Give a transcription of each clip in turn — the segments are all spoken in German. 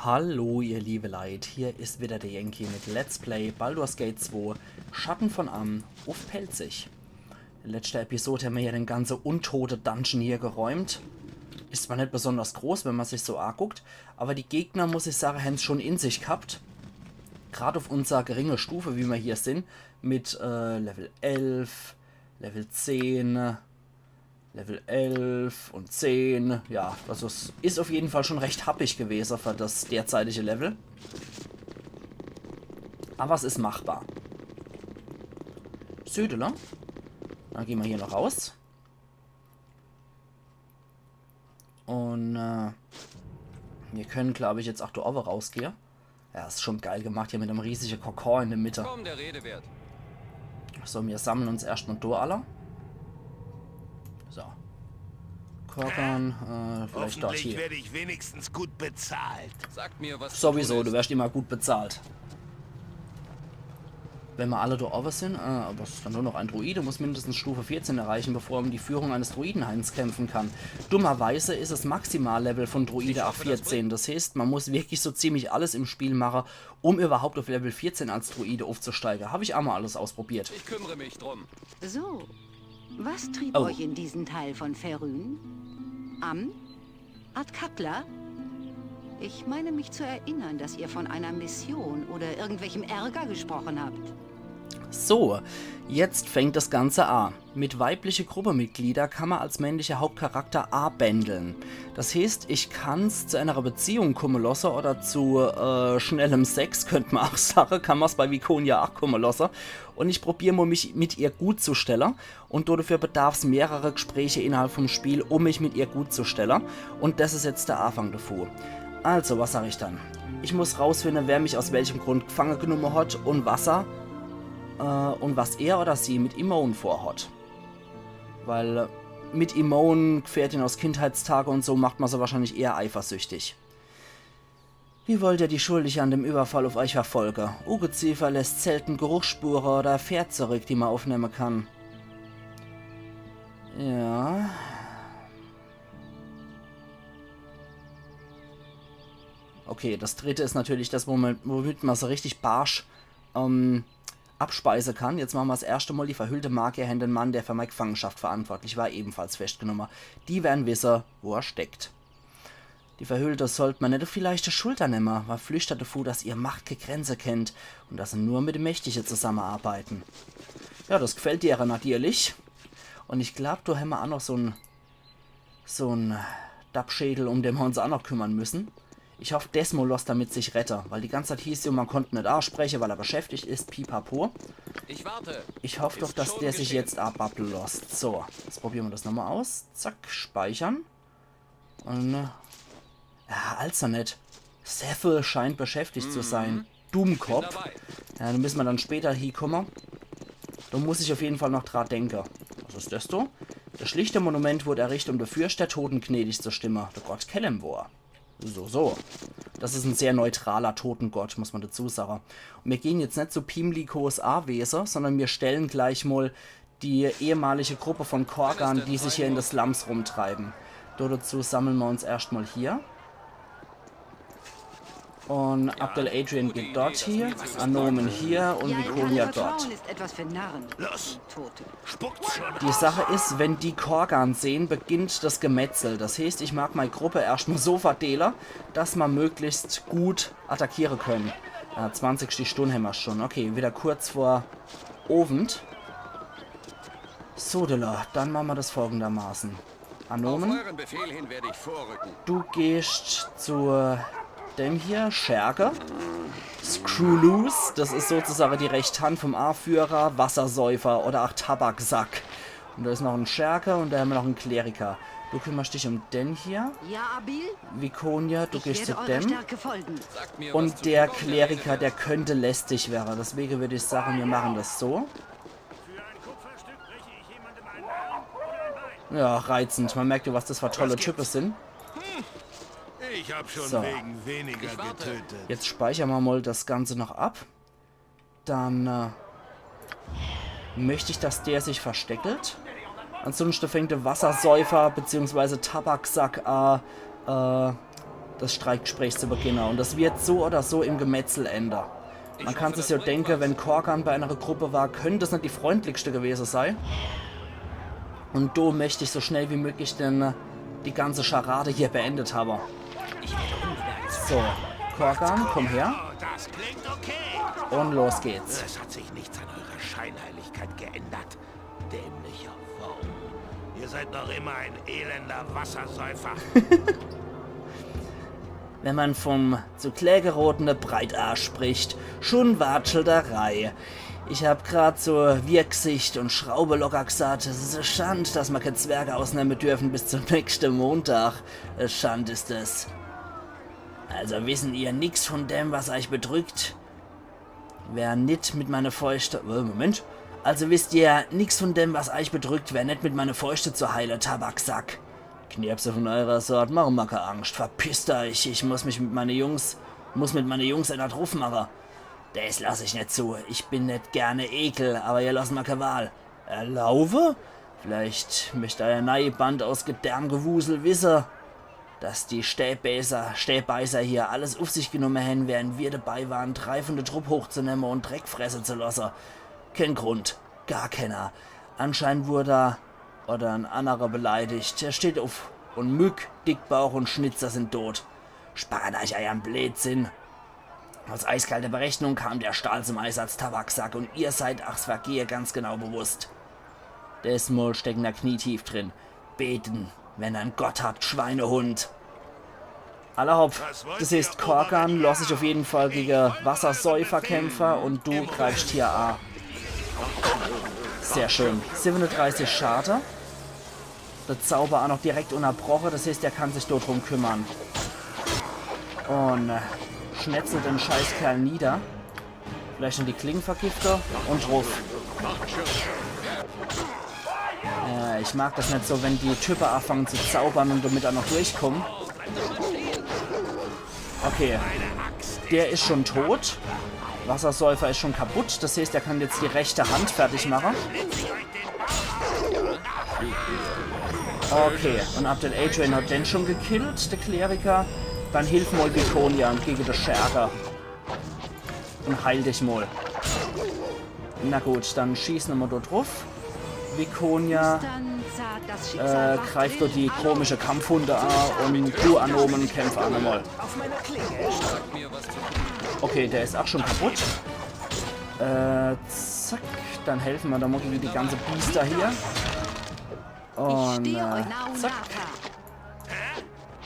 Hallo ihr liebe Leid, hier ist wieder der Yankee mit Let's Play Baldur's Gate 2 Schatten von Amn auf Pelzig. In letzter Episode haben wir ja den ganzen untote Dungeon hier geräumt. Ist zwar nicht besonders groß, wenn man sich so anguckt, aber die Gegner, muss ich sagen, haben es schon in sich gehabt. Gerade auf unserer geringen Stufe, wie wir hier sind, mit Level 11, Level 10... Level 11 und 10. Ja, das ist auf jeden Fall schon recht happig gewesen für das derzeitige Level. Aber es ist machbar. Südele. Dann gehen wir hier noch raus. Und wir können, glaube ich, jetzt auch da oben rausgehen. Ja, ist schon geil gemacht hier mit einem riesigen Kokon in der Mitte. Komm, der Rede wert. So, wir sammeln uns erstmal da alle. So. Korkan, vielleicht dort hier. Werde ich wenigstens gut bezahlt. Sagt mir, was Sowieso, du wirst immer gut bezahlt. Wenn wir alle da oben sind, aber es ist dann nur noch ein Druide, muss mindestens Stufe 14 erreichen, bevor er um die Führung eines Druidenhains kämpfen kann. Dummerweise ist das Maximallevel von Druide auf 14. Das heißt, man muss wirklich so ziemlich alles im Spiel machen, um überhaupt auf Level 14 als Druide aufzusteigen. Habe ich auch mal alles ausprobiert. Ich kümmere mich drum. So, was trieb euch in diesen Teil von Ferrün? Amn? Adkatla? Ich meine mich zu erinnern, dass ihr von einer Mission oder irgendwelchem Ärger gesprochen habt. So, jetzt fängt das Ganze an. Mit weiblichen Gruppemitgliedern kann man als männlicher Hauptcharakter bändeln. Das heißt, ich kann es zu einer Beziehung kommen lassen oder zu schnellem Sex, könnte man auch sagen, kann man es bei Vikonia auch kommen lassen. Und ich probiere mal, mich mit ihr gut zu stellen. Und dafür bedarf es mehrere Gespräche innerhalb vom Spiel, um mich mit ihr gut zu stellen. Und das ist jetzt der Anfang davor. Also, was sage ich dann? Ich muss rausfinden, wer mich aus welchem Grund gefangen genommen hat und was er oder sie mit Imone vorhat. Weil mit Imone, Gefährtin aus Kindheitstagen und so, macht man sie wahrscheinlich eher eifersüchtig. Wie wollt ihr die Schuldige an dem Überfall auf euch verfolgen? Ungeziefer lässt selten Geruchsspuren oder fährt zurück, die man aufnehmen kann. Ja. Okay, das dritte ist natürlich das, womit man so richtig barsch abspeisen kann. Jetzt machen wir das erste Mal. Die verhüllte Magier haben den Mann, der für meine Gefangenschaft verantwortlich war, ebenfalls festgenommen. Die werden wissen, wo er steckt. Die Verhüllte sollte man nicht auf die leichte Schulter nehmen, weil flüchtet davor, dass ihr Macht keine Grenze kennt und dass sie nur mit den Mächtigen zusammenarbeiten. Ja, das gefällt dir natürlich. Und ich glaube, da haben wir auch noch so ein Dappschädel, um den wir uns auch noch kümmern müssen. Ich hoffe, Desmo lässt damit sich retten, weil die ganze Zeit hieß ja, man konnte nicht aussprechen, weil er beschäftigt ist, pipapo. Ich warte. Ich hoffe doch, dass der sich jetzt abbabbeln lässt. So, jetzt probieren wir das nochmal aus. Zack, speichern. Und, ja, also nicht. Seffe scheint beschäftigt zu sein. Dummkopf. Ja, dann müssen wir dann später hinkommen. Da muss ich auf jeden Fall noch dran denken. Was ist das da? Das schlichte Monument wurde errichtet, um der Fürst der Toten gnädig zu stimmen. Der Gott Kellemvor. So. Das ist ein sehr neutraler Totengott, muss man dazu sagen. Und wir gehen jetzt nicht zu Pimlikos Awesen, sondern wir stellen gleich mal die ehemalige Gruppe von Korgan, die sich hier in des Slums rumtreiben. Dazu sammeln wir uns erstmal hier. Und Abdel Adrian geht dort hier, Anomen hier und Vikonia dort. Die Sache ist, wenn die Korgan sehen, beginnt das Gemetzel. Das heißt, ich mag meine Gruppe erstmal so verdelen, dass wir möglichst gut attackieren können. Ja, 20 Stunden haben wir schon. Okay, wieder kurz vor Abend. So, dann machen wir das folgendermaßen. Anomen, du gehst zur... dem hier, Scherge, Screwloose, das ist sozusagen die rechte Hand vom A-Führer, Wassersäufer oder auch Tabaksack. Und da ist noch ein Scherge und da haben wir noch einen Kleriker. Du kümmerst dich um den hier. Ja, Abil? Vikonia, du gehst zu dem. Und der Kleriker, der könnte lästig werden. Deswegen würde ich sagen, wir machen das so. Ja, reizend. Man merkt ja, was das für tolle Typen sind. Ich habe schon So. wegen weniger getötet. Jetzt speichern wir mal das Ganze noch ab. Dann möchte ich, dass der sich versteckelt. Ansonsten fängt der Wassersäufer bzw. Tabaksack an das Streikgespräch zu beginnen. Und das wird so oder so im Gemetzel enden. Man kann sich ja denken, wenn Korgan bei einer Gruppe war, könnte es nicht die freundlichste gewesen sein. Und do möchte ich so schnell wie möglich denn die ganze Scharade hier beendet haben. So, Korgan, komm her. Oh, das klingt okay. Und los geht's. Es hat sich nichts an eurer Scheinheiligkeit geändert. Dämlicher Wurm. Ihr seid noch immer ein elender Wassersäufer. Wenn man vom zu klägerotene Breitarsch spricht, schon Watschelderei. Ich hab grad so Wirksicht und Schraube locker gesagt, es ist eine Schande, dass wir keine Zwerge ausnehmen dürfen bis zum nächsten Montag. Eine Schande ist es. Also wissen ihr nix von dem, was euch bedrückt? Wer nicht mit meiner Feuchte... Moment. Also wisst ihr nix von dem, was euch bedrückt, wer nicht mit meiner Feuchte zu heilen, Tabaksack. Knirpse von eurer Sorte, machen mir keine Angst. Verpisst euch, ich muss mit meinen Jungs einen Ruf machen. Das lasse ich nicht zu. Ich bin nicht gerne Ekel, aber ihr lasst mal keine Wahl. Erlaube? Vielleicht möchte euer neue Band aus Gedärmgewusel wissen, dass die Stäbbeißer hier alles auf sich genommen haben, während wir dabei waren, 3 von der Truppe hochzunehmen und Dreckfresse zu lassen. Kein Grund. Gar keiner. Anscheinend wurde oder ein anderer beleidigt. Er steht auf und Mück, Dickbauch und Schnitzer sind tot. Spart euch euren Blödsinn. Aus eiskalter Berechnung kam der Stahl zum Einsatz, Tabaksack, und ihr seid achs Vergehe ganz genau bewusst. Das Maul steckt da knietief drin. Beten, wenn ein Gott habt, Schweinehund. Allerhaupt, das ist Korgan, lass ich auf jeden Fall gegen Wassersäuferkämpfer und du greifst hier an. Sehr schön. 37 Schade. Der Zauber auch noch direkt unterbrochen, das heißt, er kann sich dort drum kümmern. Und schnetzelt den Scheißkerl nieder. Vielleicht noch die Klingenvergifter und Ruf. Ich mag das nicht so, wenn die Typen anfangen zu zaubern und damit auch noch durchkommen. Okay. Der ist schon tot. Wassersäufer ist schon kaputt. Das heißt, er kann jetzt die rechte Hand fertig machen. Okay. Und Abdel Adrian hat den schon gekillt, der Kleriker. Dann hilf mal Vikonia und gegen den Scherger. Und heil dich mal. Na gut, dann schießen wir dort drauf. Vikonia greift dort die komische Kampfhunde an und du Anomen kämpf an einmal. Okay, der ist auch schon kaputt. Zack, dann helfen wir da mal gegen die ganze Biester hier. Und zack.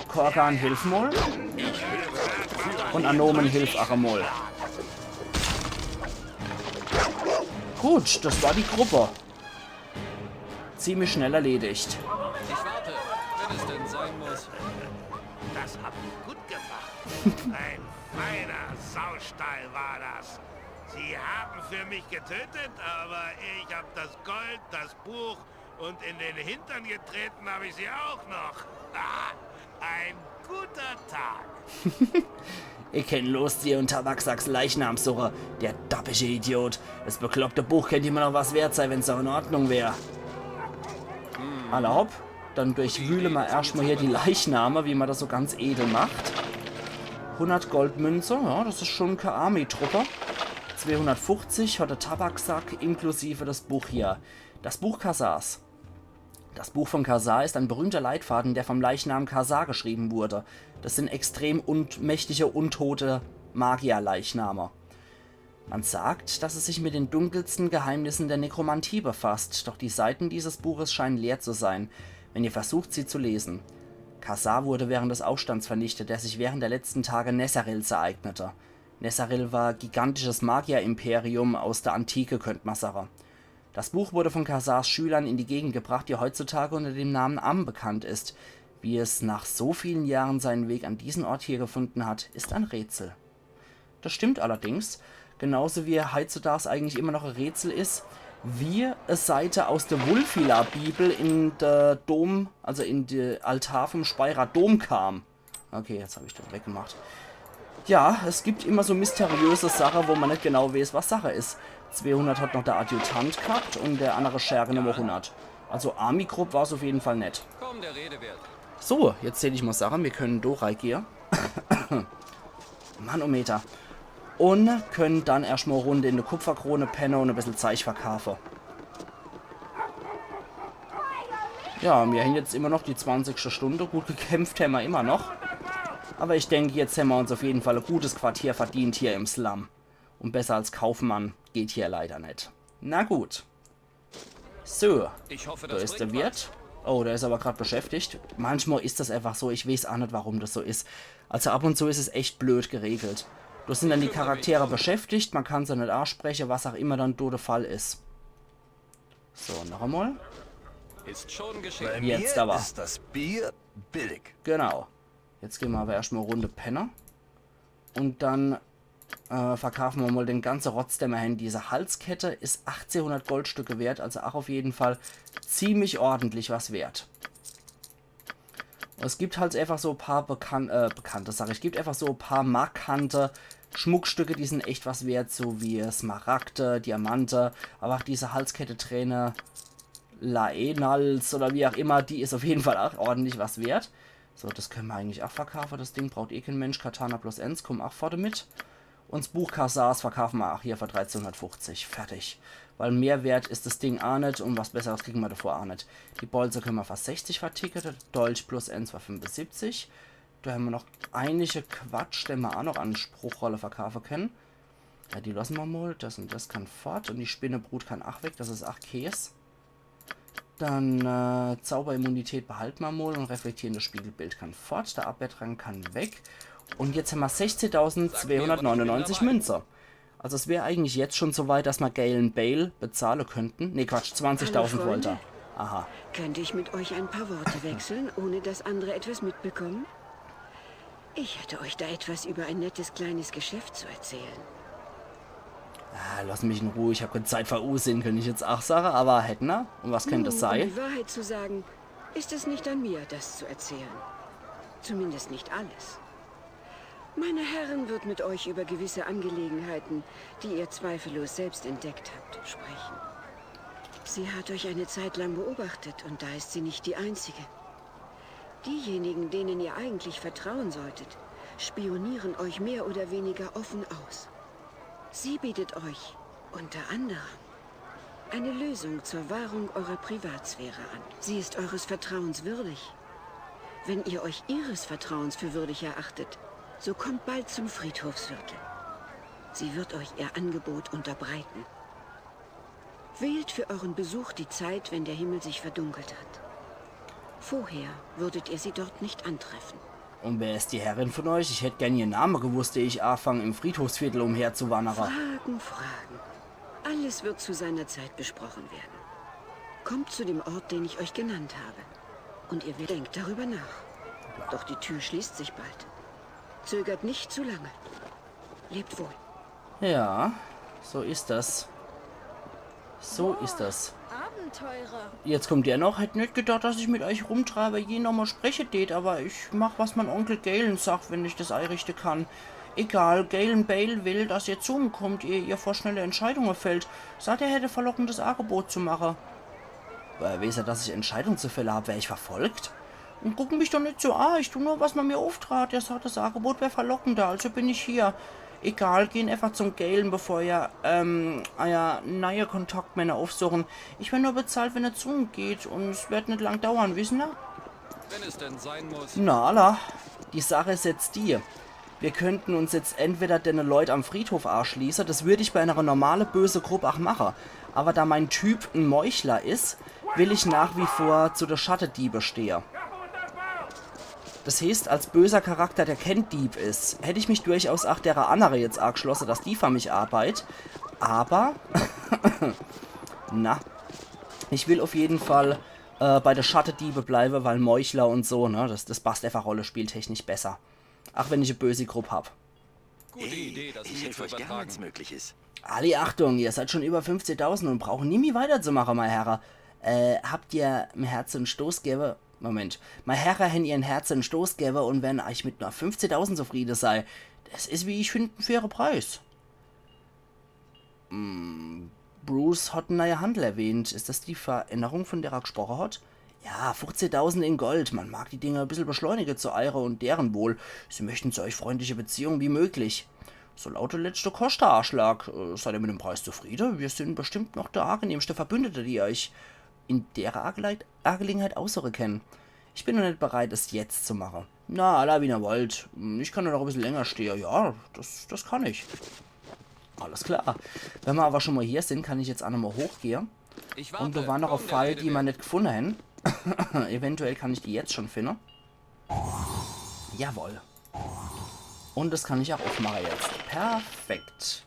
Korgan hilf mal. Und Anomen hilf auch mal. Gut, das war die Gruppe. Ziemlich schnell erledigt. Ich warte, wenn es denn sein muss. Das habt ihr gut gemacht. Ein feiner Saustall war das. Sie haben für mich getötet, aber ich habe das Gold, das Buch und in den Hintern getreten habe ich sie auch noch. Ah, ein guter Tag. Ich kenn Loszieh und Tabaksacks Leichnamsucher. Der dappische Idiot. Das bekloppte Buch könnte immer noch was wert sein, wenn es auch in Ordnung wäre. Allerhopp. Dann durchwühle wir erstmal hier die Leichname, wie man das so ganz edel macht. 100 Goldmünze, ja, das ist schon keine Army-Truppe. 250 hat der Tabaksack inklusive das Buch hier. Das Buch Khazars. Das Buch von Khazar ist ein berühmter Leitfaden, der vom Leichnam Khazar geschrieben wurde. Das sind extrem mächtige, untote Magier-Leichname. Man sagt, dass es sich mit den dunkelsten Geheimnissen der Nekromantie befasst, doch die Seiten dieses Buches scheinen leer zu sein, wenn ihr versucht, sie zu lesen. Khazar wurde während des Aufstands vernichtet, der sich während der letzten Tage Nesarils ereignete. Nesaril war gigantisches Magier-Imperium aus der Antike, könnte man sagen. Das Buch wurde von Khazars Schülern in die Gegend gebracht, die heutzutage unter dem Namen Am bekannt ist. Wie es nach so vielen Jahren seinen Weg an diesen Ort hier gefunden hat, ist ein Rätsel. Das stimmt allerdings, genauso wie heutzutage eigentlich immer noch ein Rätsel ist, wie eine Seite aus der Wulfila-Bibel in der Dom, also in den Altar vom Speyerer Dom kam. Okay, jetzt habe ich das weggemacht. Ja, es gibt immer so mysteriöse Sachen, wo man nicht genau weiß, was Sache ist. 200 hat noch der Adjutant gehabt und der andere Scherge Nummer 100. Also Army-Gruppe war es auf jeden Fall nett. Komm, der Rede wert. So, jetzt zähle ich mal Sachen. Wir können Dorai gehen. Manometer. Und können dann erstmal eine Runde in der Kupferkrone pennen und ein bisschen Zeug verkaufen. Ja, wir haben jetzt immer noch die 20. Stunde. Gut gekämpft haben wir immer noch. Aber ich denke, jetzt haben wir uns auf jeden Fall ein gutes Quartier verdient hier im Slum. Und besser als Kaufmann geht hier leider nicht. Na gut. So, Ich hoffe, da das ist der bringt Wirt. Oh, der ist aber gerade beschäftigt. Manchmal ist das einfach so. Ich weiß auch nicht, warum das so ist. Also ab und zu ist es echt blöd geregelt. Da sind dann die Charaktere beschäftigt. Man kann sie nicht ansprechen, was auch immer dann dort der Fall ist. So, noch einmal. Ist schon Bei geschehen. Jetzt mir aber. ist das Bier billig. Genau. Jetzt gehen wir aber erstmal eine Runde Penner. Und dann verkaufen wir mal den ganzen Rotz, den wir haben. Diese Halskette ist 1800 Goldstücke wert. Also auch auf jeden Fall ziemlich ordentlich was wert. Es gibt halt einfach so ein paar bekannte Sachen. Es gibt einfach so ein paar markante Schmuckstücke, die sind echt was wert. So wie Smaragde, Diamante. Aber auch diese Halskette-Träne Laenals oder wie auch immer, die ist auf jeden Fall auch ordentlich was wert. So, das können wir eigentlich auch verkaufen. Das Ding braucht eh kein Mensch. Katana plus Ends, kommen auch vorne mit. Und das Buch Kassars verkaufen wir auch hier für 1350. Fertig. Weil mehr wert ist das Ding auch nicht und was Besseres kriegen wir davor auch nicht. Die Bolze können wir fast 60 vertickern. Der Dolch plus Ends war 75. Da haben wir noch einige Quatsch, den wir auch noch an Spruchrolle verkaufen können. Ja, die lassen wir mal. Das und das kann fort. Und die Spinnebrut kann auch weg. Das ist auch Käse. Dann Zauberimmunität behalten wir mal und reflektierendes Spiegelbild kann fort. Der Abwehrdrang kann weg. Und jetzt haben wir 16.299 Münzer. Also es wäre eigentlich jetzt schon so weit, dass wir Galen Bale bezahlen könnten. Ne, Quatsch, 20.000 wollte er. Aha. Könnte ich mit euch ein paar Worte wechseln, ohne dass andere etwas mitbekommen? Ich hätte euch da etwas über ein nettes kleines Geschäft zu erzählen. Ah, lass mich in Ruhe, ich habe keine Zeit für Unsinn, könnte ich jetzt auch sagen, aber hätten wir. Und was könnte das Um sein? die Wahrheit zu sagen, ist es nicht an mir, das zu erzählen. Zumindest nicht alles. Meine Herren wird mit euch über gewisse Angelegenheiten, die ihr zweifellos selbst entdeckt habt, sprechen. Sie hat euch eine Zeit lang beobachtet und da ist sie nicht die Einzige. Diejenigen, denen ihr eigentlich vertrauen solltet, spionieren euch mehr oder weniger offen aus. Sie bietet euch, unter anderem, eine Lösung zur Wahrung eurer Privatsphäre an. Sie ist eures Vertrauens würdig. Wenn ihr euch ihres Vertrauens für würdig erachtet, so kommt bald zum Friedhofsviertel. Sie wird euch ihr Angebot unterbreiten. Wählt für euren Besuch die Zeit, wenn der Himmel sich verdunkelt hat. Vorher würdet ihr sie dort nicht antreffen. Und wer ist die Herrin von euch? Ich hätte gern ihren Namen gewusst, ehe ich anfange, im Friedhofsviertel umherzuwandern. Fragen, Fragen. Alles wird zu seiner Zeit besprochen werden. Kommt zu dem Ort, den ich euch genannt habe. Und ihr denkt darüber nach. Doch die Tür schließt sich bald. Zögert nicht zu lange. Lebt wohl. Ja, so ist das. So ist das. Abenteurer. Jetzt kommt der noch. Hätte nicht gedacht, dass ich mit euch rumtreibe, je nochmal spreche tät, aber ich mach, was mein Onkel Galen sagt, wenn ich das einrichten kann. Egal, Galen Bale will, dass ihr zu ihm kommt, ihr vor schnelle Entscheidungen fällt. Sagt, er hätte verlockendes Angebot zu machen. Weiß er, dass ich Entscheidungen zu fällen habe, wäre ich verfolgt? Und gucken mich doch nicht so an, ich tu nur, was man mir auftrat. Er sagt, das Angebot wäre verlockender, also bin ich hier. Egal, gehen einfach zum Galen, bevor ihr, neue Kontaktmänner aufsuchen. Ich werde nur bezahlt, wenn er zu ihm geht und es wird nicht lang dauern, wissen ihr? Wenn es denn sein muss. Na, Allah, die Sache ist jetzt die. Wir könnten uns jetzt entweder den Leute am Friedhof anschließen, das würde ich bei einer normalen böse Gruppe auch machen. Aber da mein Typ ein Meuchler ist, will ich nach wie vor zu der Schattendiebe stehen. Das heißt, als böser Charakter, der kein Dieb ist, hätte ich mich durchaus auch derer andere jetzt angeschlossen, dass die für mich arbeitet. Aber, na, ich will auf jeden Fall bei der Schattendiebe bleiben, weil Meuchler und so, ne, das passt einfach rollenspieltechnisch besser. Auch wenn ich eine böse Gruppe habe. Gute Idee, das ich hier helfe zu euch gern, wenn übertragen. es möglich ist. Ali, Achtung, ihr seid schon über 15.000 und brauchen nie mehr weiterzumachen, mein Herr. Habt ihr mein Herz einen Stoß gegeben? Moment. Mein Herr, haben ihren Herz einen Stoß gegeben und wenn ich mit nur 15.000 zufrieden sei, das ist, wie ich finde, ein fairer Preis. Bruce hat einen neuen Handel erwähnt. Ist das die Veränderung, von der er gesprochen hat? Ja, 15.000 in Gold. Man mag die Dinge ein bisschen beschleunigen zu Eire und deren Wohl. Sie möchten zu euch freundliche Beziehungen wie möglich. So lautet letzte Kostenausschlag. Seid ihr mit dem Preis zufrieden? Wir sind bestimmt noch der angenehmste Verbündete, die euch in der Angelegenheit aussuchen können. Ich bin noch nicht bereit, es jetzt zu machen. Na, alla wie ihr wollt. Ich kann noch ein bisschen länger stehen. Ja, das kann ich. Alles klar. Wenn wir aber schon mal hier sind, kann ich jetzt auch noch mal hochgehen. Und da waren noch ein Fall, die wir nicht gefunden haben. Eventuell kann ich die jetzt schon finden. Jawohl. Und das kann ich auch aufmachen jetzt. Perfekt.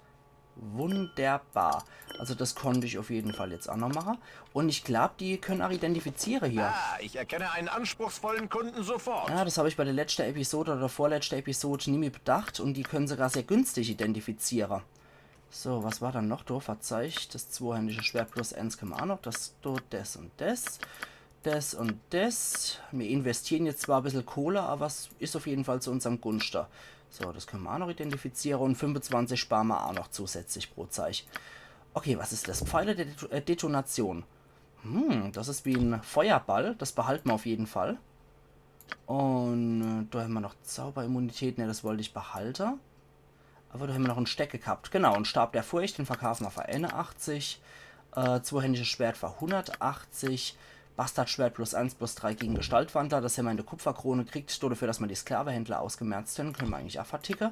Wunderbar. Also das konnte ich auf jeden Fall jetzt auch noch machen. Und ich glaube, die können auch identifizieren hier. Ah, ich erkenne einen anspruchsvollen Kunden sofort. Ja, das habe ich bei der letzten Episode oder vorletzten Episode nie mehr bedacht. Und die können sogar sehr günstig identifizieren. So, was war dann noch da? Verzeicht, das zweihändige Schwert plus 1 können wir auch noch. Das und das. Das und das. Wir investieren jetzt zwar ein bisschen Kohle, aber es ist auf jeden Fall zu unserem Gunsten. So, das können wir auch noch identifizieren. Und 25 sparen wir auch noch zusätzlich pro Zeichen. Okay, was ist das? Pfeile der Detonation. Das ist wie ein Feuerball. Das behalten wir auf jeden Fall. Und da haben wir noch Zauberimmunität. Ne, das wollte ich behalten. Aber da haben wir noch einen Stecke gehabt. Genau, ein Stab der Furcht, den verkaufen wir für 81. Zweihändiges Schwert für 180. Bastardschwert plus 1 plus 3 gegen Gestaltwandler. Das haben wir in der Kupferkrone gekriegt. Dafür, dass wir die Sklavehändler ausgemerzt haben, können wir eigentlich auch verticken.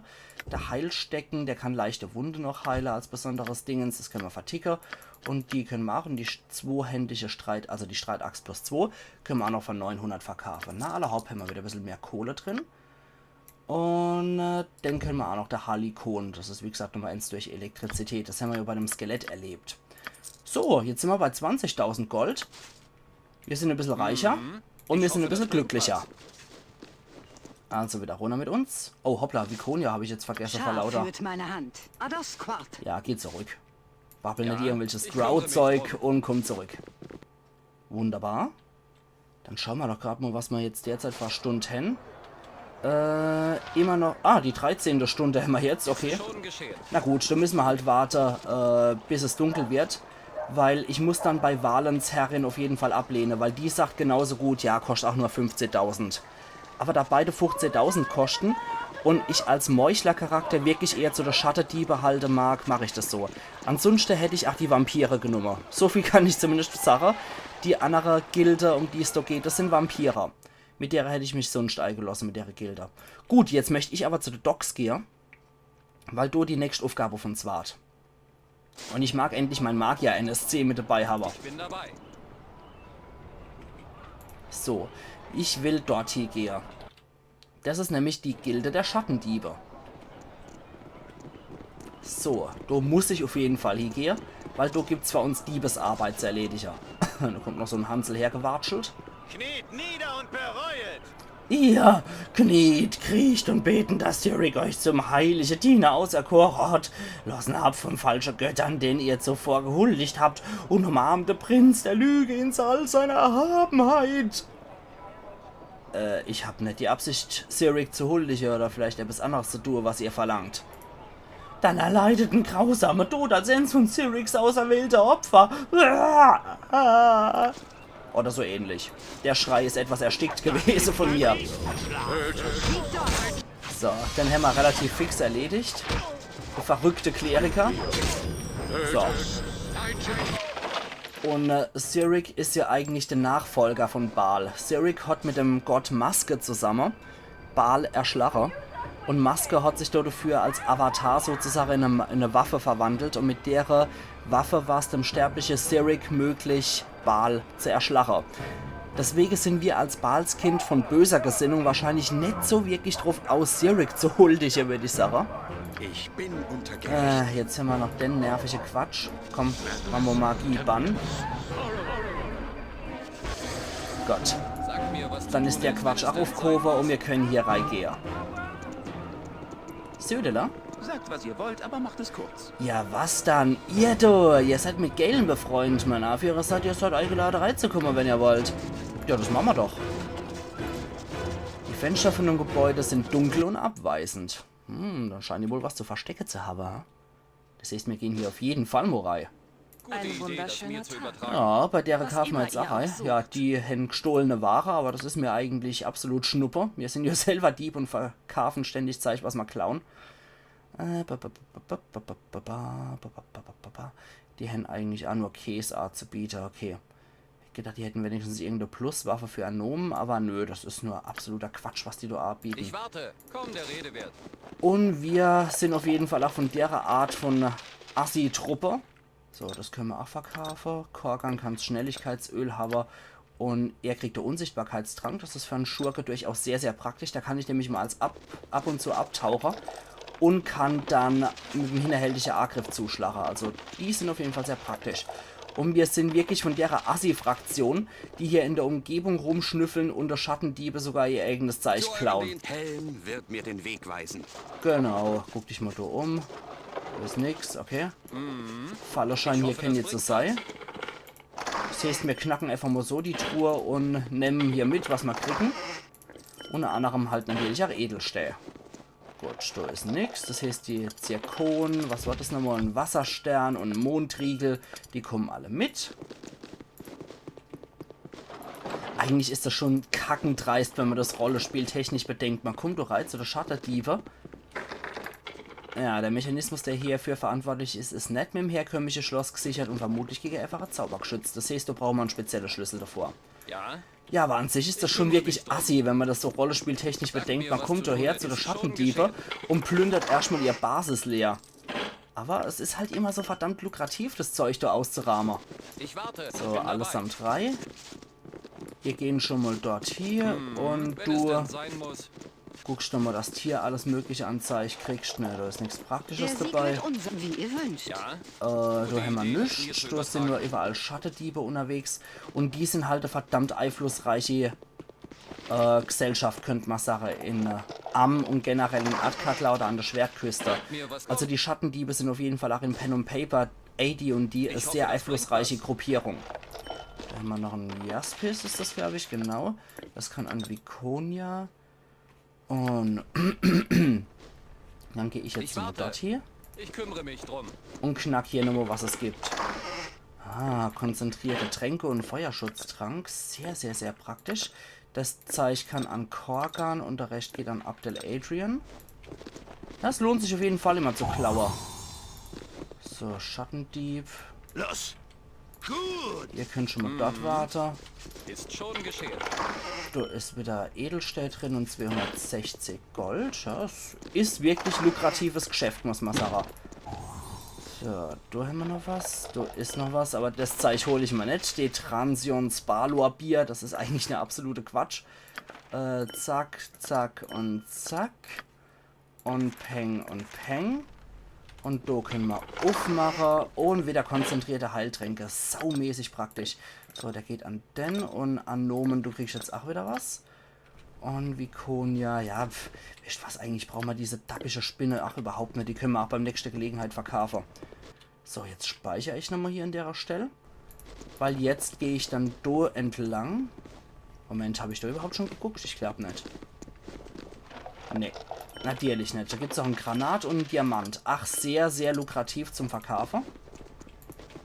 Der Heilstecken, der kann leichte Wunde noch heilen als besonderes Dingens. Das können wir verticken. Und die können wir auch in die zweihändige also die Streitaxt plus 2, können wir auch noch von 900 verkaufen. Na, alle Haupt haben wir wieder ein bisschen mehr Kohle drin. Und dann können wir auch noch der Halikon. Das ist wie gesagt Nummer 1 durch Elektrizität. Das haben wir ja bei dem Skelett erlebt. So, jetzt sind wir bei 20.000 Gold. Wir sind ein bisschen reicher. Und wir sind ein bisschen glücklicher. Also wieder runter mit uns. Oh, hoppla, Vikonia habe ich jetzt vergessen vor lauter. meine Hand. Adosquart. Ja, geht zurück. Babbel nicht irgendwelches Stroud-Zeug und komm zurück. Wunderbar. Dann schauen wir doch gerade mal, was wir jetzt derzeit für Stunden haben. Immer noch... Ah, die 13. Stunde haben wir jetzt, okay. Na gut, dann müssen wir halt warten, bis es dunkel wird. Weil ich muss dann bei Valens Herrin auf jeden Fall ablehnen, weil die sagt genauso gut, ja, kostet auch nur 15.000. Aber da beide 15.000 kosten und ich als Meuchler-Charakter wirklich eher zu der Schattendiebe halten mag, mache ich das so. Ansonsten hätte ich auch die Vampire genommen. So viel kann ich zumindest sagen. Die andere Gilde, um die es da geht, das sind Vampire. Mit der hätte ich mich sonst eingelassen, mit der Gilde. Gut, jetzt möchte ich aber zu den Docks gehen, weil du die nächste Aufgabe von uns wart. Und ich mag endlich mein Magier-NSC mit dabei haben. Ich bin dabei. So, ich will dort hier gehen. Das ist nämlich die Gilde der Schattendiebe. So, da muss ich auf jeden Fall hier gehen, weil da gibt es für uns Diebesarbeit zu erledigen. Da kommt noch so ein Hansel hergewatschelt. Kniet nieder und bereuet! Ihr kniet, kriecht und beten, dass Sirik euch zum heiligen Diener auserkoren hat. Losen ab von falschen Göttern, denen ihr zuvor gehuldigt habt, und umarmt der Prinz der Lüge ins all seiner Erhabenheit. Ich hab nicht die Absicht, Sirik zu huldigen oder vielleicht etwas anderes zu tun, was ihr verlangt. Dann erleidet ein grausamer Tod als eins von Siriks auserwählter Opfer. Oder so ähnlich. Der Schrei ist etwas erstickt gewesen von mir. So, dann haben wir relativ fix erledigt. Der verrückte Kleriker. So. Und Sirik ist ja eigentlich der Nachfolger von Baal. Sirik hat mit dem Gott Maske zusammen Baal erschlagen. Und Maske hat sich dafür als Avatar sozusagen in eine Waffe verwandelt. Und mit der Waffe war es dem sterblichen Sirik möglich, Baal zu erschlagen. Deswegen sind wir als Baals Kind von böser Gesinnung wahrscheinlich nicht so wirklich drauf aus, Sirik zu huldigen, würde ich sagen. Ich bin untergegangen. Jetzt haben wir noch den nervigen Quatsch. Komm, machen wir Magie bannen. Gott. Sag mir, was Dann ist der Quatsch auch aufgehoben und wir können hier reingehen. Södeler? Sagt, was ihr wollt, aber macht es kurz. Ja, was dann? Ihr seid mit Galen befreundet, Mann. Auf ihrer Seite, ihr seid eingeladen reinzukommen, wenn ihr wollt. Ja, das machen wir doch. Die Fenster von dem Gebäude sind dunkel und abweisend. Dann scheinen die wohl was zu verstecken zu haben. Das heißt, wir gehen hier auf jeden Fall Morai. Gute Ein Idee, das wunderschöner mir zu Tag. übertragen. Ja, bei der Was kaufen wir immer jetzt ihr auch auch ein. sucht. Ja, die haben gestohlene Ware, aber das ist mir eigentlich absolut Schnupper. Wir sind ja selber Dieb und verkaufen ständig Zeug, was wir klauen. Die haben eigentlich auch nur Käseart zu bieten, okay. Ich gedacht, die hätten wenigstens irgendeine Pluswaffe für Anomen, aber nö, das ist nur absoluter Quatsch, was die da anbieten. Ich warte. Komm, der Rede wert. Und wir sind auf jeden Fall auch von der Art von Assi-Truppe. So, das können wir auch verkaufen. Korgan kann Schnelligkeitsöl haben. Und er kriegt den Unsichtbarkeitstrank. Das ist für einen Schurke durchaus sehr, sehr praktisch. Da kann ich nämlich mal als ab und zu abtauchen. Und kann dann mit dem hinterhältigen Angriff zuschlagen. Also die sind auf jeden Fall sehr praktisch. Und wir sind wirklich von der Assi-Fraktion, die hier in der Umgebung rumschnüffeln und der Schattendiebe sogar ihr eigenes Zeug klauen. Helm wird mir den Weg weisen. Genau, guck dich mal da um. Da ist nix, okay. Fallerschein hier kann jetzt so sein. Das heißt, wir knacken einfach mal so die Truhe und nehmen hier mit, was wir kriegen. Unter anderem halt natürlich auch Edelstähle. Gut, da ist nix. Das heißt, die Zirkon, was war das nochmal? Ein Wasserstern und ein Mondriegel, die kommen alle mit. Eigentlich ist das schon kackendreist, wenn man das Rollenspiel technisch bedenkt. Man kommt doch rein zu der Schattendiebe. Ja, der Mechanismus, der hierfür verantwortlich ist, ist nicht mit dem herkömmlichen Schloss gesichert und vermutlich gegen einfache Zauber geschützt. Das heißt, da braucht man einen speziellen Schlüssel davor. Ja? Ja, aber an sich ist das schon wirklich assi, wenn man das so rollenspieltechnisch bedenkt. Man kommt daher zu der Schattendiebe und plündert erstmal ihr Basis leer. Aber es ist halt immer so verdammt lukrativ, das Zeug da auszurahmen. Ich warte. So, allesamt 3. Wir gehen schon mal dort hier und Wenn es du denn sein muss. guckst noch mal, dass du hier alles mögliche anzeigt kriegst. Ne, da ist nichts Praktisches Der Sieg dabei. wird unser, wie ihr wünscht. Ja? Da haben wir Idee, das mir nichts. zu Da sind nur übertragen. überall Schattendiebe unterwegs. Und die sind halt eine verdammt einflussreiche Gesellschaft, könnte man sagen, in Am und generell in Ardkatla oder an der Schwertküste. Mir was Also die Schattendiebe sind auf jeden Fall auch in Pen and Paper AD&D eine hoffe, sehr das einflussreiche bringt was. Gruppierung. Da haben wir noch einen Jaspis, ist das glaube ich, genau. Das kann an Viconia. Und dann gehe ich jetzt Ich mal warte. dort hier Ich kümmere mich drum. und knack hier nochmal, was es gibt. Ah, konzentrierte Tränke und Feuerschutztrank. Sehr, sehr, sehr praktisch. Das Zeug kann an Korgan und der Rest geht an Abdel Adrian. Das lohnt sich auf jeden Fall immer zu klauen. So, Schattendieb. Los! Gut! Ihr könnt schon mal dort warten. Ist schon geschehen. Da ist wieder Edelstahl drin und 260 Gold. Das ist wirklich lukratives Geschäft, muss man sagen. So, da haben wir noch was. Da ist noch was, aber das Zeug hole ich mal nicht. Steht Transions Balor Bier. Das ist eigentlich eine absolute Quatsch. Zack, zack und zack. Und Peng und Peng. Und da können wir aufmachen. Und wieder konzentrierte Heiltränke. Saumäßig praktisch. So, der geht an den. Und an Nomen, du kriegst jetzt auch wieder was. Und Viconia, ja, wisst was, eigentlich brauchen wir diese dappische Spinne. Ach, überhaupt nicht. Die können wir auch beim nächsten Gelegenheit verkaufen. So, jetzt speichere ich nochmal hier an der Stelle. Weil jetzt gehe ich dann da entlang. Moment, habe ich da überhaupt schon geguckt? Ich glaube nicht. Nee, natürlich nicht. Da gibt es auch ein Granat und einen Diamant. Ach, sehr, sehr lukrativ zum Verkaufen.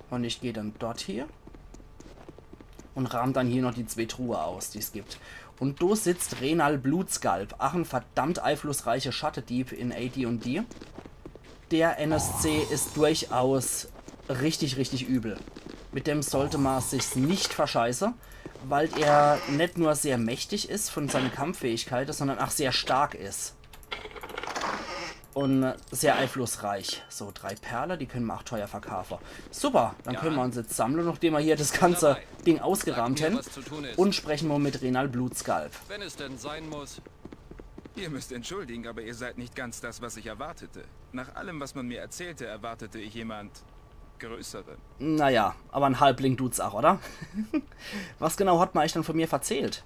Und ich gehe dann dort hier. Und rahm dann hier noch die 2 Truhe aus, die es gibt. Und da sitzt Renal Blutskalp. Ach, ein verdammt einflussreicher Schattendieb in AD&D. Der NSC ist durchaus richtig, richtig übel. Mit dem sollte man sich nicht verscheißen, weil er nicht nur sehr mächtig ist von seinen Kampffähigkeiten, sondern auch sehr stark ist. Und sehr einflussreich. So, 3 Perle, die können wir auch teuer verkaufen. Super, dann Ja. können wir uns jetzt sammeln, nachdem wir hier das ganze Dabei. Ding ausgerammt Sag mir, haben. was zu tun ist. Und sprechen wir mit Renal Blutskalp. Wenn es denn sein muss. Ihr müsst entschuldigen, aber ihr seid nicht ganz das, was ich erwartete. Nach allem, was man mir erzählte, erwartete ich jemand Größeren. Naja, aber ein Halbling tut's auch, oder? Was genau hat man euch dann von mir erzählt?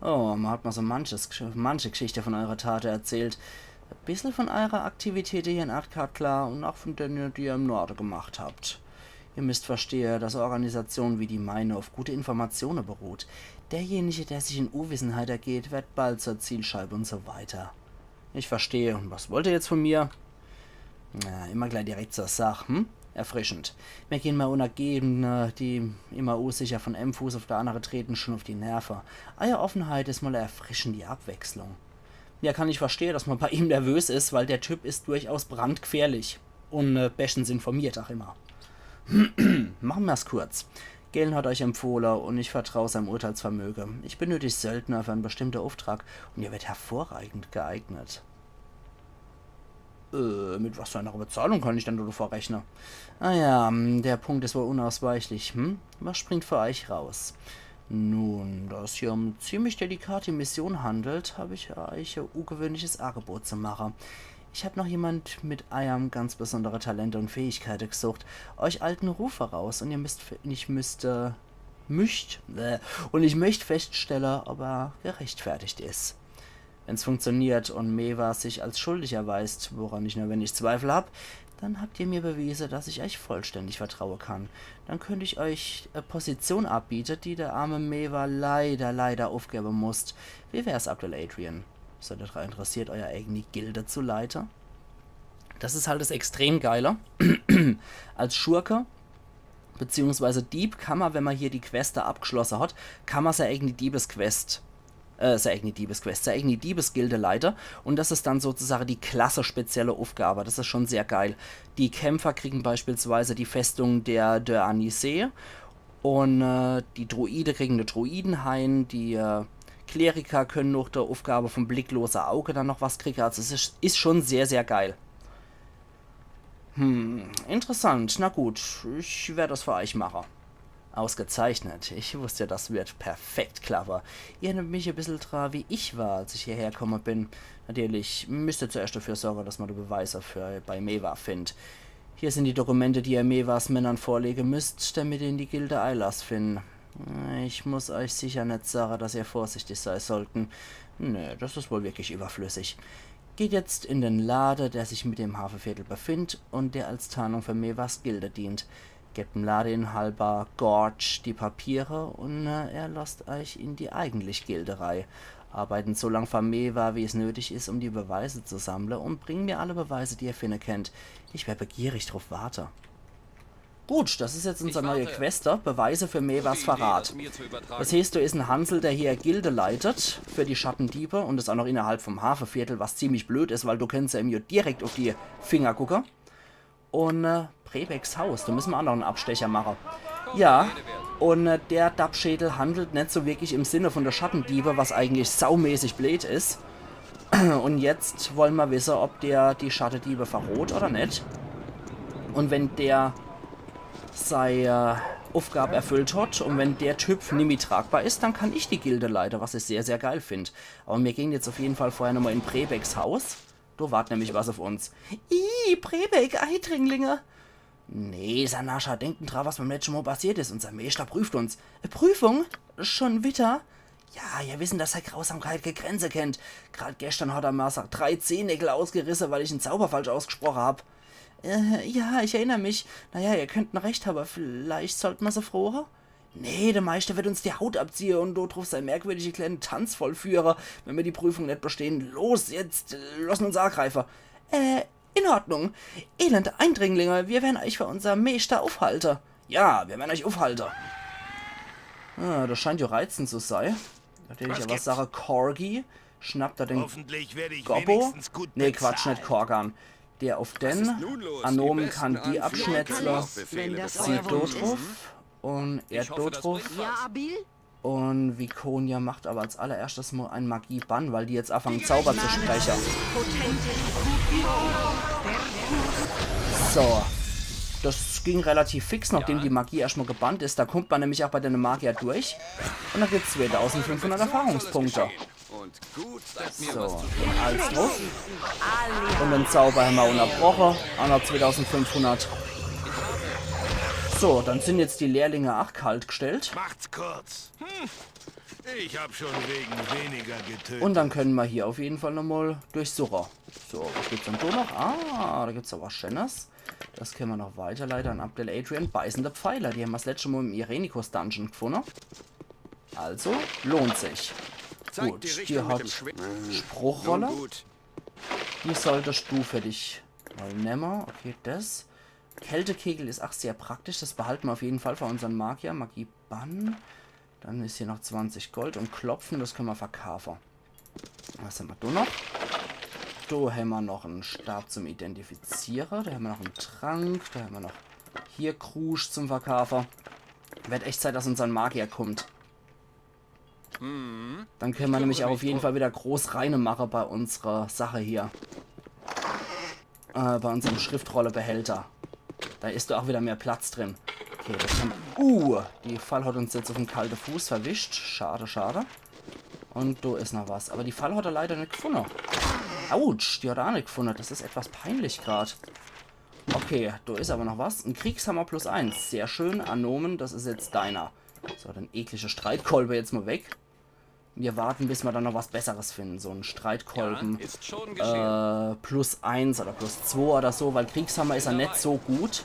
Oh, man hat mal so manche Geschichte von eurer Tate erzählt. Ein bisschen von eurer Aktivität hier in Ardkatla und auch von denen, die ihr im Norden gemacht habt. Ihr müsst verstehen, dass Organisationen wie die meine auf gute Informationen beruht. Derjenige, der sich in Unwissenheit ergeht, wird bald zur Zielscheibe und so weiter. Ich verstehe. Und was wollt ihr jetzt von mir? Na, immer gleich direkt zur Sache, hm? erfrischend. Wir gehen mal unter Gegenden, die immer unsicher von einem Fuß auf der andere treten, schon auf die Nerven. Eure Offenheit ist mal erfrischend, die Abwechslung. Ja, kann ich verstehen, dass man bei ihm nervös ist, weil der Typ ist durchaus brandgefährlich. Und bestens informiert auch immer. Machen wir es kurz. Galen hat euch empfohlen und ich vertraue seinem Urteilsvermögen. Ich benötige Söldner für einen bestimmten Auftrag und ihr werdet hervorragend geeignet. Mit was für einer Bezahlung kann ich denn davor rechnen? Ah ja, der Punkt ist wohl unausweichlich. Was springt für euch raus? Nun, da es hier um ziemlich delikate Mission handelt, habe ich euch ein ungewöhnliches Angebot zu machen. Ich habe noch jemand mit Eiern ganz besondere Talente und Fähigkeiten gesucht. Euch alten Ruf voraus und ich möchte feststellen, ob er gerechtfertigt ist. Wenn es funktioniert und Maeva sich als schuldig erweist, woran ich nur wenig Zweifel habe, dann habt ihr mir bewiesen, dass ich euch vollständig vertrauen kann. Dann könnte ich euch eine Position abbieten, die der arme Maeva leider aufgeben muss. Wie wär's, Abdel Adrian? Seid ihr daran interessiert, euer eigene Gilde zu leiten? Das ist halt das extrem Geile. Als Schurke beziehungsweise Dieb kann man, wenn man hier die Queste abgeschlossen hat, kann man seine eigene Diebesgilde leiten. Und das ist dann sozusagen die klasse spezielle Aufgabe. Das ist schon sehr geil. Die Kämpfer kriegen beispielsweise die Festung der de Anissé und die Druide kriegen eine Druidenhain, die Kleriker können noch der Aufgabe vom blickloser Auge dann noch was kriegen. Also es ist schon sehr, sehr geil. Interessant. Na gut, ich werde das für euch machen. Ausgezeichnet. Ich wusste, das wird perfekt clever. Ihr erinnert mich ein bisschen dran, wie ich war, als ich hierher gekommen bin. Natürlich müsst ihr zuerst dafür sorgen, dass man die Beweise bei Maeva findet. Hier sind die Dokumente, die ihr Maevas Männern vorlegen müsst, damit ihr in die Gilde Einlass finden. Ich muss euch sicher nicht sagen, dass ihr vorsichtig sein sollten. Nö, das ist wohl wirklich überflüssig. Geht jetzt in den Laden, der sich mit dem Hafenviertel befindet und der als Tarnung für Maevas Gilde dient. Gebt dem Ladeinhaber Gorge die Papiere und er lasst euch in die eigentlich Gilderei. Arbeiten so lange für Maeva, wie es nötig ist, um die Beweise zu sammeln und bringen mir alle Beweise, die ihr finden könnt. Ich werde begierig drauf warten. Gut, das ist jetzt unser neuer Quester, Beweise für Maevas Verrat. Das heißt, du ist ein Hansel, der hier Gilde leitet für die Schattendiebe und ist auch noch innerhalb vom Hafenviertel, was ziemlich blöd ist, weil du kannst ja ihm direkt auf die Finger gucken. Und Prebecks Haus, da müssen wir auch noch einen Abstecher machen. Ja, und der Dabschädel handelt nicht so wirklich im Sinne von der Schattendiebe, was eigentlich saumäßig blöd ist. Und jetzt wollen wir wissen, ob der die Schattendiebe verrot oder nicht. Und wenn der seine Aufgabe erfüllt hat und wenn der Typ nicht mehr tragbar ist, dann kann ich die Gilde leiten, was ich sehr, sehr geil finde. Aber wir gehen jetzt auf jeden Fall vorher nochmal in Prebecks Haus. Da wartet nämlich was auf uns. Prebeck, Eidringlinge. Nee, Sanascha, denkt dran, was beim letzten Mal passiert ist. Unser Meister prüft uns. Prüfung? Schon wieder? Ja, ihr wissen, dass er Grausamkeit keine Grenze kennt. Gerade gestern hat er mal 3 Zehennägel ausgerissen, weil ich einen Zauber falsch ausgesprochen habe. Ja, ich erinnere mich. Naja, ihr könnt noch recht haben, vielleicht sollten wir sie froher? Nee, der Meister wird uns die Haut abziehen und dort drauf sein merkwürdige kleinen Tanz vollführen, wenn wir die Prüfung nicht bestehen. Los, jetzt, lassen uns angreifen. In Ordnung. Elende Eindringlinge, wir werden euch für unser Meister aufhalten. Ja, wir werden euch aufhalten. Ah, das scheint ja reizend zu sein. Natürlich aber Sache Corgi. Schnappt er den Gobbo? Nee, Quatsch, nicht Korgan. Der auf den Anom kann die abschnetzler. Sie dort drauf. Und er dort drauf. Ja, Abil? Und Vikonia macht aber als allererstes mal einen Magie-Bann, weil die jetzt anfangen Zauber zu sprechen. So. Das ging relativ fix, nachdem die Magie erstmal gebannt ist. Da kommt man nämlich auch bei den Magier durch. Und da gibt es 2500 Erfahrungspunkte. So, alles drauf. Und den Zauber haben wir unterbrochen. Auch noch 2500. So, dann sind jetzt die Lehrlinge auch kalt gestellt. Macht's kurz. Ich hab schon wegen weniger getötet. Und dann können wir hier auf jeden Fall nochmal durchsuchen. So, was gibt's denn da noch? Ah, da gibt's auch was Schönes. Das können wir noch weiterleiten an Abdel Adrian. Beißende Pfeiler, die haben wir das letzte Mal im Irenicus Dungeon gefunden. Also, lohnt sich. Gut, die hat Spruchrolle. Die solltest du für dich mal nehmen. Okay, das. Kältekegel ist auch sehr praktisch. Das behalten wir auf jeden Fall für unseren Magier. Magie Bann. Dann ist hier noch 20 Gold und Klopfen. Das können wir verkaufen. Was haben wir da noch? Da haben wir noch einen Stab zum Identifizieren. Da haben wir noch einen Trank. Da haben wir noch hier Krusch zum Verkaufen. Wird echt Zeit, dass unser Magier kommt. Dann können wir nämlich auch auf jeden Fall wieder groß reine machen bei unserer Sache hier. Bei unserem Schriftrollebehälter. Da ist auch wieder mehr Platz drin. Okay, das kann... die Fall hat uns jetzt auf den kalten Fuß verwischt. Schade, schade. Und da ist noch was. Aber die Fall hat er leider nicht gefunden. Autsch, die hat er auch nicht gefunden. Das ist etwas peinlich gerade. Okay, da ist aber noch was. Ein Kriegshammer +1. Sehr schön. Anomen, das ist jetzt deiner. So, dann eklige Streitkolbe jetzt mal weg. Wir warten, bis wir dann noch was Besseres finden. So ein Streitkolben Ja, ist schon geschehen. +1 oder +2 oder so, weil Kriegshammer ist ja nicht so gut.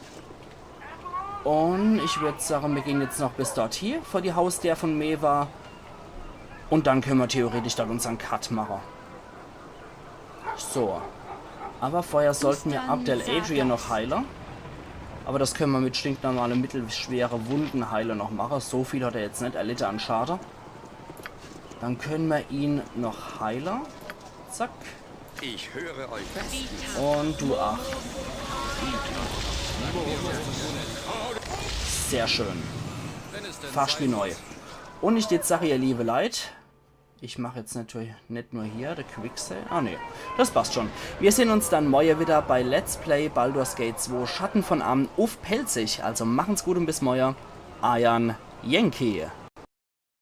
Und ich würde sagen, wir gehen jetzt noch bis dort hier vor die Haustür von Meva. Und dann können wir theoretisch dann unseren Cut machen. So. Aber vorher sollten wir Abdel Adrian noch heilen. Aber das können wir mit stinknormale mittelschwere Wundenheile noch machen. So viel hat er jetzt nicht erlitten an Schaden. Dann können wir ihn noch heilen. Zack. Ich höre euch fest. Und du 8. Sehr schön. Wenn es denn Fast wie sein neu. muss. Und ich jetzt sage, ihr liebe Leid. Ich mache jetzt natürlich nicht nur hier der Quicksale. Ah ne, das passt schon. Wir sehen uns dann morgen wieder bei Let's Play Baldur's Gate 2 Schatten von Amn auf Pelzig. Also machen's gut und bis morgen. Ayan Yankee.